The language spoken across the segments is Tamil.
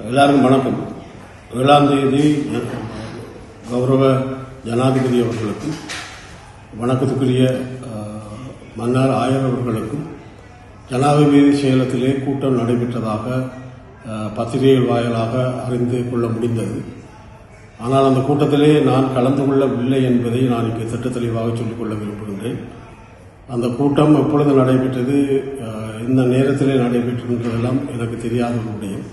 எல்லாருக்கும் வணக்கம். 7ஆம் தேதி கௌரவ ஜனாதிபதி அவர்களுக்கும் வணக்கத்துக்குரிய மன்னார் ஆயர் அவர்களுக்கும் ஜனாதிபதி செயலகத்திலே கூட்டம் நடைபெற்றதாக பத்திரிகைகள் வாயிலாக அறிந்து கொள்ள முடிந்தது. ஆனால் அந்த கூட்டத்திலே நான் கலந்து கொள்ளவில்லை என்பதை நான் இங்கே திட்ட தெளிவாக சொல்லிக்கொள்ள விரும்புகின்றேன். அந்த கூட்டம் எப்பொழுது நடைபெற்றது, இந்த நேரத்திலே நடைபெற்றதெல்லாம் எனக்கு தெரியாத ஒரு விடயம்.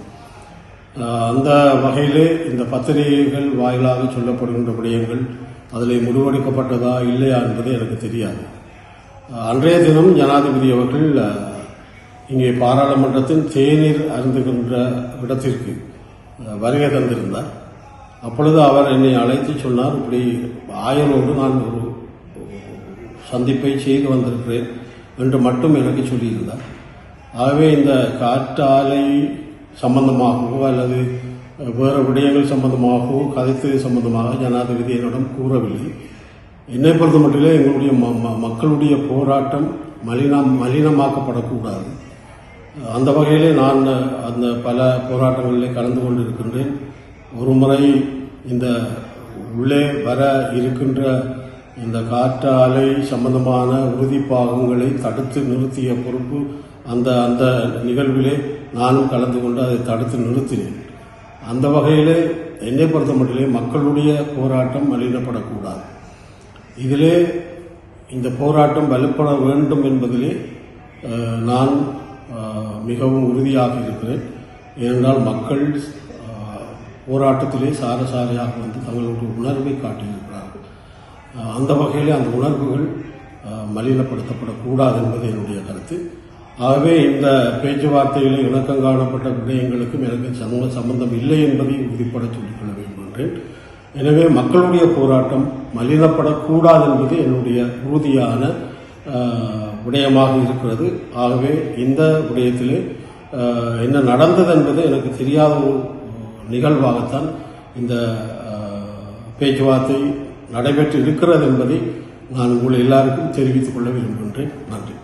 அந்த வகையிலே இந்த பத்திரிகைகள் வாயிலாக சொல்லப்படுகின்ற விடயங்கள் அதில் முடிவெடுக்கப்பட்டதா இல்லையா என்பது எனக்கு தெரியாது. அன்றைய தினம் ஜனாதிபதி அவர்கள் இங்கே பாராளுமன்றத்தின் தேநீர் அருந்துகின்ற இடத்திற்கு வருகை தந்திருந்தார். அப்பொழுது அவர் என்னை அழைத்து சொன்னார், இப்படி ஆயரோடு நான் ஒரு சந்திப்பை செய்து வந்திருக்கிறேன் என்று மட்டும் எனக்கு சொல்லியிருந்தார். ஆகவே இந்த காற்றாலை சம்பந்தமாகவோ அல்லது வேறு விடயங்கள் சம்பந்தமாகவோ கதைத்தது சம்பந்தமாக ஜனாதிபதி என்னிடம் கூறவில்லை. என்னை பொறுத்த மட்டிலே எங்களுடைய மக்களுடைய போராட்டம் மலினமாக்கப்படக்கூடாது. அந்த வகையிலே நான் அந்த பல போராட்டங்களிலே கலந்து கொண்டிருக்கின்றேன். ஒரு முறை இந்த உள்ளே வர இருக்கின்ற இந்த காற்றாலை சம்பந்தமான உறுதிப்பாகங்களை தடுத்து நிறுத்திய பொறுப்பு அந்த அந்த நிகழ்விலே நானும் கலந்து கொண்டு அதை தடுத்து நிறுத்தினேன். அந்த வகையிலே என்னை பொறுத்த மட்டிலே மக்களுடைய போராட்டம் மலினப்படக்கூடாது. இதிலே இந்த போராட்டம் வலுப்பட வேண்டும் என்பதிலே நான் மிகவும் உறுதியாக இருக்கிறேன். ஏனென்றால் மக்கள் போராட்டத்திலே சாரசாரியாக வந்து தங்களுடைய உணர்வை காட்டியிருக்கிறார்கள். அந்த வகையிலே அந்த உணர்வுகள் மலினப்படுத்தப்படக்கூடாது என்பது என்னுடைய கருத்து. ஆகவே இந்த பேச்சுவார்த்தையிலே இணக்கம் காணப்பட்ட விடயங்களுக்கும் எனக்கு சம்பந்தம் இல்லை என்பதை உறுதிப்பட சொல்லிக்கொள்ள விரும்புகின்றேன். எனவே மக்களுடைய போராட்டம் மலினப்படக்கூடாது என்பது என்னுடைய உறுதியான விடயமாக இருக்கிறது. ஆகவே இந்த விடயத்திலே என்ன நடந்தது என்பது எனக்கு தெரியாத ஒரு நிகழ்வாகத்தான் இந்த பேச்சுவார்த்தை நடைபெற்று இருக்கிறது என்பதை நான் உங்கள் எல்லாருக்கும் தெரிவித்துக் கொள்ள விரும்புகின்றேன். நன்றி.